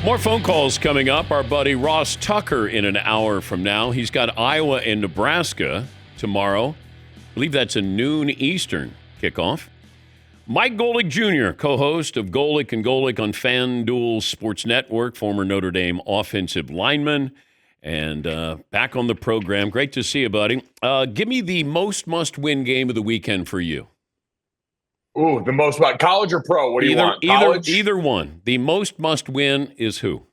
More phone calls coming up. Our buddy Ross Tucker in an hour from now. He's got Iowa and Nebraska tomorrow. I believe that's a noon Eastern kickoff. Mike Golic Jr., co-host of Golic and Golic on FanDuel Sports Network, former Notre Dame offensive lineman, and back on the program. Great to see you, buddy. Give me the most must-win game of the weekend for you. Ooh, the most about college or pro? What do you want? College? Either one. The most must-win is who?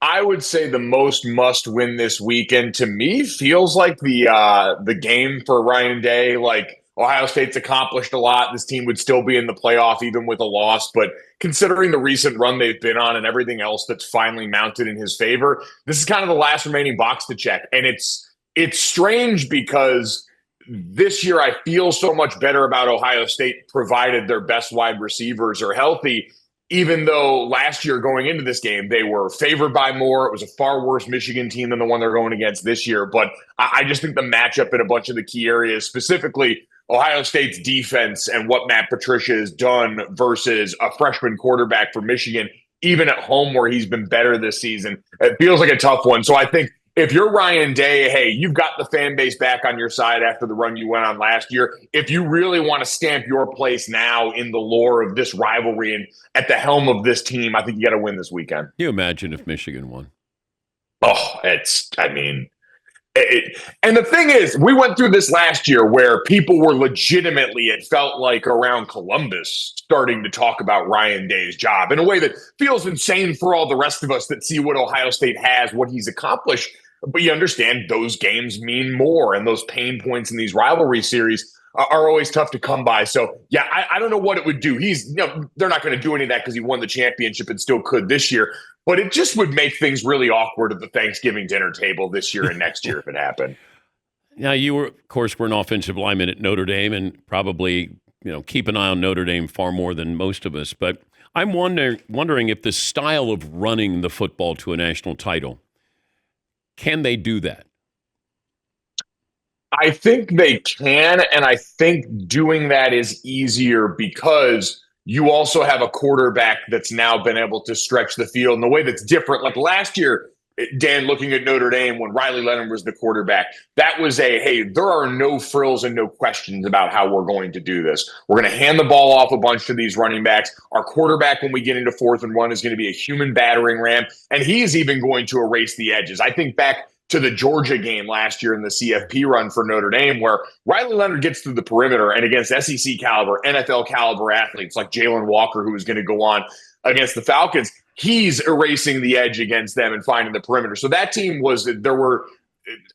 I would say the most must-win this weekend to me feels like the game for Ryan Day. Like Ohio State's accomplished a lot. This team would still be in the playoff even with a loss, but considering the recent run they've been on and everything else that's finally mounted in his favor, this is kind of the last remaining box to check. And it's strange because this year I feel so much better about Ohio State provided their best wide receivers are healthy, even though last year going into this game, they were favored by more. It was a far worse Michigan team than the one they're going against this year. But I just think the matchup in a bunch of the key areas, specifically Ohio State's defense and what Matt Patricia has done versus a freshman quarterback for Michigan, even at home where he's been better this season, it feels like a tough one. So I think if you're Ryan Day, hey, you've got the fan base back on your side after the run you went on last year. If you really want to stamp your place now in the lore of this rivalry and at the helm of this team, I think you got to win this weekend. Can you imagine if Michigan won? Oh, and the thing is, we went through this last year where people were legitimately, it felt like around Columbus, starting to talk about Ryan Day's job in a way that feels insane for all the rest of us that see what Ohio State has, what he's accomplished. But you understand those games mean more, and those pain points in these rivalry series are always tough to come by. So, yeah, I don't know what it would do. They're not going to do any of that because he won the championship and still could this year. But it just would make things really awkward at the Thanksgiving dinner table this year and next year if it happened. Now, you were, of course, were an offensive lineman at Notre Dame and probably, keep an eye on Notre Dame far more than most of us. But I'm wondering if the style of running the football to a national title, can they do that? I think they can, and I think doing that is easier because you also have a quarterback that's now been able to stretch the field in a way that's different. Like last year, Dan, looking at Notre Dame when Riley Leonard was the quarterback, that was hey, there are no frills and no questions about how we're going to do this. We're going to hand the ball off a bunch to these running backs. Our quarterback, when we get into 4th and 1, is going to be a human battering ram, and he's even going to erase the edges. I think back to the Georgia game last year in the CFP run for Notre Dame, where Riley Leonard gets through the perimeter and against SEC caliber, NFL caliber athletes like Jalen Walker, who is going to go on against the Falcons, he's erasing the edge against them and finding the perimeter. So that team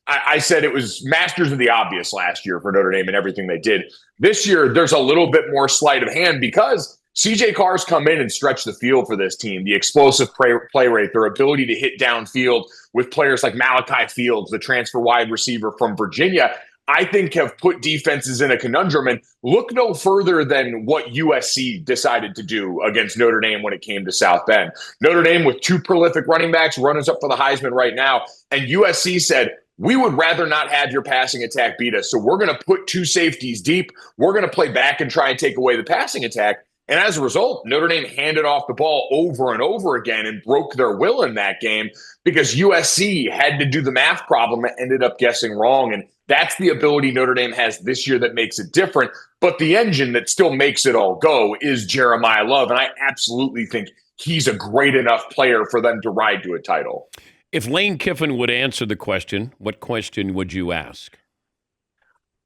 I said it was masters of the obvious last year for Notre Dame and everything they did. This year, there's a little bit more sleight of hand because CJ Carr's come in and stretched the field for this team. The explosive play rate, their ability to hit downfield with players like Malachi Fields, the transfer wide receiver from Virginia, I think have put defenses in a conundrum. And look no further than what USC decided to do against Notre Dame when it came to South Bend. Notre Dame with 2 prolific running backs, runners up for the Heisman right now. And USC said, we would rather not have your passing attack beat us. So we're going to put 2 safeties deep. We're going to play back and try and take away the passing attack. And as a result, Notre Dame handed off the ball over and over again and broke their will in that game because USC had to do the math problem and ended up guessing wrong. And that's the ability Notre Dame has this year that makes it different. But the engine that still makes it all go is Jeremiah Love. And I absolutely think he's a great enough player for them to ride to a title. If Lane Kiffin would answer the question, what question would you ask?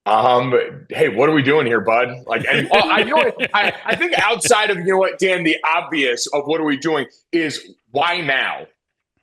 Hey, what are we doing here, bud? I think outside of, Dan, the obvious of what are we doing is why now?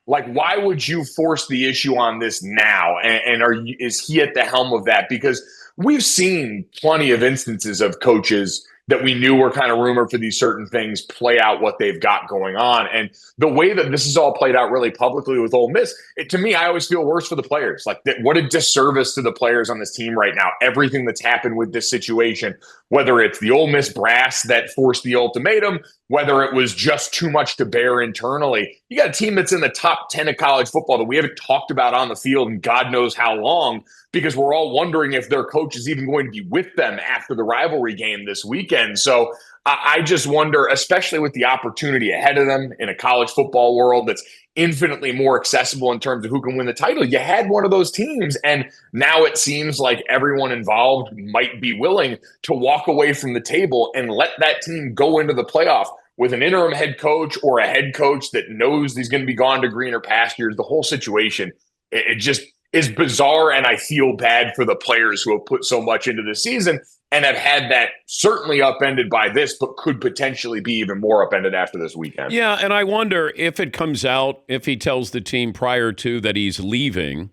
Like, why would you force the issue on this now? And is he at the helm of that? Because we've seen plenty of instances of coaches that we knew were kind of rumored for these certain things play out what they've got going on. And the way that this is all played out really publicly with Ole Miss, to me, I always feel worse for the players. Like, what a disservice to the players on this team right now. Everything that's happened with this situation, whether it's the Ole Miss brass that forced the ultimatum, whether it was just too much to bear internally. You got a team that's in the top 10 of college football that we haven't talked about on the field in God knows how long, because we're all wondering if their coach is even going to be with them after the rivalry game this weekend. So I just wonder, especially with the opportunity ahead of them in a college football world that's infinitely more accessible in terms of who can win the title. You had one of those teams, and now it seems like everyone involved might be willing to walk away from the table and let that team go into the playoff with an interim head coach or a head coach that knows he's going to be gone to greener pastures. The whole situation, it just is bizarre, and I feel bad for the players who have put so much into the season and have had that certainly upended by this, but could potentially be even more upended after this weekend. Yeah, and I wonder if it comes out, if he tells the team prior to that he's leaving,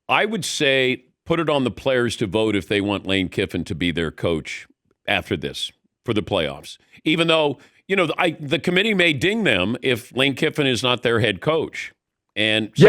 I would say put it on the players to vote if they want Lane Kiffin to be their coach after this for the playoffs. Even though, the committee may ding them if Lane Kiffin is not their head coach. And so,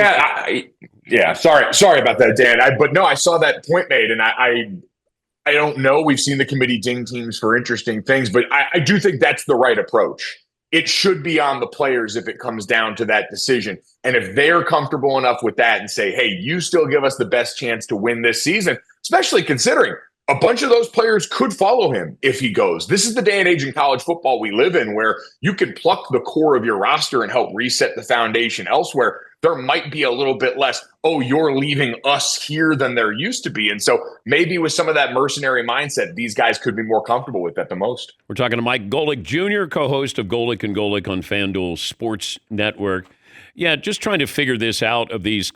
sorry about that, Dan. I saw that point made, and I don't know. We've seen the committee ding teams for interesting things, but I do think that's the right approach. It should be on the players if it comes down to that decision. And if they're comfortable enough with that and say, hey, you still give us the best chance to win this season, especially considering a bunch of those players could follow him if he goes. This is the day and age in college football we live in where you can pluck the core of your roster and help reset the foundation elsewhere. There might be a little bit less, oh, you're leaving us here than there used to be. And so maybe with some of that mercenary mindset, these guys could be more comfortable with that the most. We're talking to Mike Golic Jr., co-host of Golic and Golic on FanDuel Sports Network. Yeah, just trying to figure this out of these.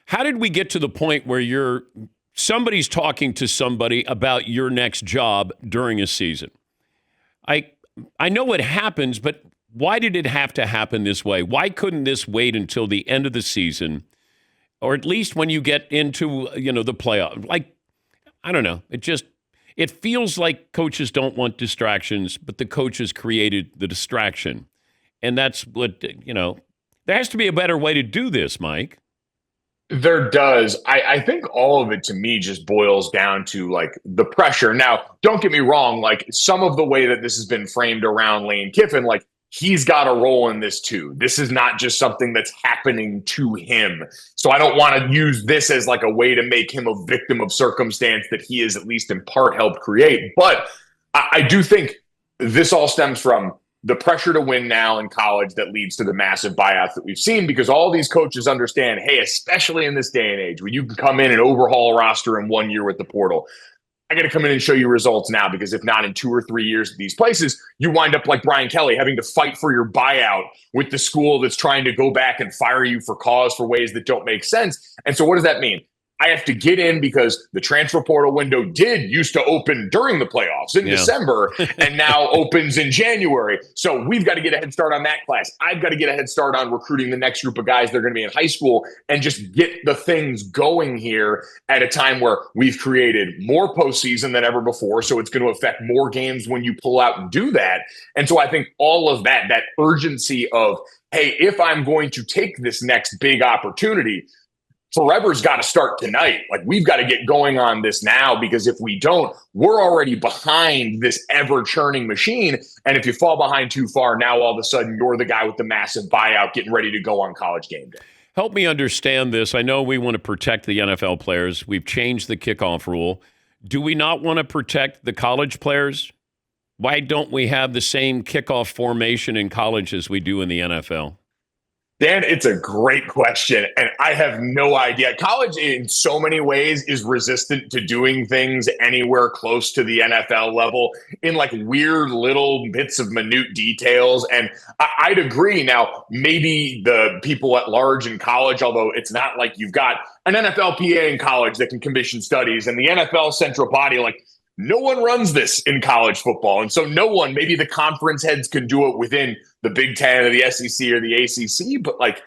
How did we get to the point where somebody's talking to somebody about your next job during a season? I know it happens, but why did it have to happen this way? Why couldn't this wait until the end of the season, or at least when you get into, the playoff? I don't know. It feels like coaches don't want distractions, but the coaches created the distraction. And that's what, there has to be a better way to do this, Mike. There does. I think all of it to me just boils down to the pressure. Now, don't get me wrong. Some of the way that this has been framed around Lane Kiffin, he's got a role in this too. This is not just something that's happening to him. So I don't want to use this as a way to make him a victim of circumstance that he is at least in part helped create. But I do think this all stems from the pressure to win now in college that leads to the massive buyouts that we've seen, because all these coaches understand, hey, especially in this day and age where you can come in and overhaul a roster in 1 year with the portal, I got to come in and show you results now, because if not, in 2 or 3 years at these places, you wind up like Brian Kelly having to fight for your buyout with the school that's trying to go back and fire you for cause for ways that don't make sense. And so what does that mean? I have to get in because the transfer portal window used to open during the playoffs in December and now opens in January. So we've got to get a head start on that class. I've got to get a head start on recruiting the next group of guys that are going to be in high school and just get the things going here at a time where we've created more postseason than ever before. So it's going to affect more games when you pull out and do that. And so I think all of that urgency of, hey, if I'm going to take this next big opportunity, forever's got to start tonight. We've got to get going on this now, because if we don't, we're already behind this ever churning machine. And if you fall behind too far, now all of a sudden you're the guy with the massive buyout getting ready to go on College game day. Help me understand this. I know we want to protect the NFL players. We've changed the kickoff rule. Do we not want to protect the college players? Why don't we have the same kickoff formation in college as we do in the NFL? Dan, it's a great question, and I have no idea. College, in so many ways, is resistant to doing things anywhere close to the NFL level in weird little bits of minute details, and I'd agree. Now, maybe the people at large in college, although it's not like you've got an NFLPA in college that can commission studies, and the NFL central body, no one runs this in college football. And so maybe the conference heads can do it within the Big Ten or the SEC or the ACC, but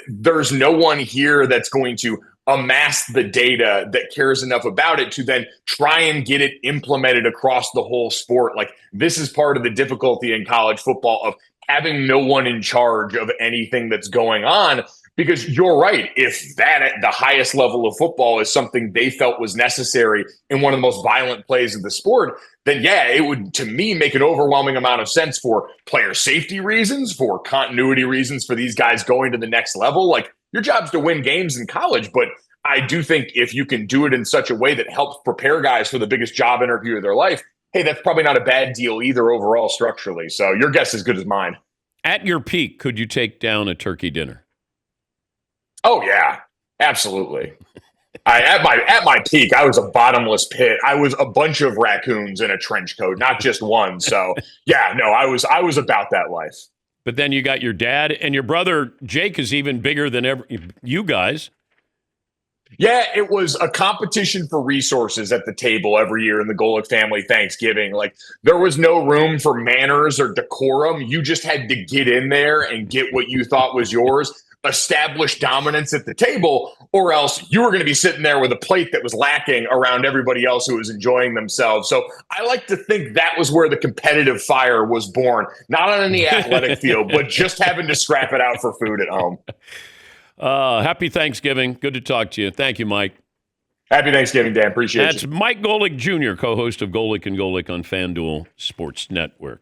there's no one here that's going to amass the data that cares enough about it to then try and get it implemented across the whole sport. This is part of the difficulty in college football of having no one in charge of anything that's going on. Because you're right, if that at the highest level of football is something they felt was necessary in one of the most violent plays of the sport, then it would, to me, make an overwhelming amount of sense for player safety reasons, for continuity reasons, for these guys going to the next level. Your job's to win games in college, but I do think if you can do it in such a way that helps prepare guys for the biggest job interview of their life, hey, that's probably not a bad deal either overall structurally. So your guess is as good as mine. At your peak, could you take down a turkey dinner? Oh yeah, absolutely. At my peak, I was a bottomless pit. I was a bunch of raccoons in a trench coat, not just one. So yeah, no, I was about that life. But then you got your dad and your brother Jake is even bigger than you guys. Yeah, it was a competition for resources at the table every year in the Golic family Thanksgiving. Like there was no room for manners or decorum. You just had to get in there and get what you thought was yours, establish dominance at the table, or else you were going to be sitting there with a plate that was lacking around everybody else who was enjoying themselves. So I like to think that was where the competitive fire was born, not on any athletic field, but just having to scrap it out for food at home. Happy Thanksgiving. Good to talk to you. Thank you, Mike. Happy Thanksgiving, Dan. Appreciate That's you. Mike Golic Jr., co-host of Golic and Golic on FanDuel Sports Network.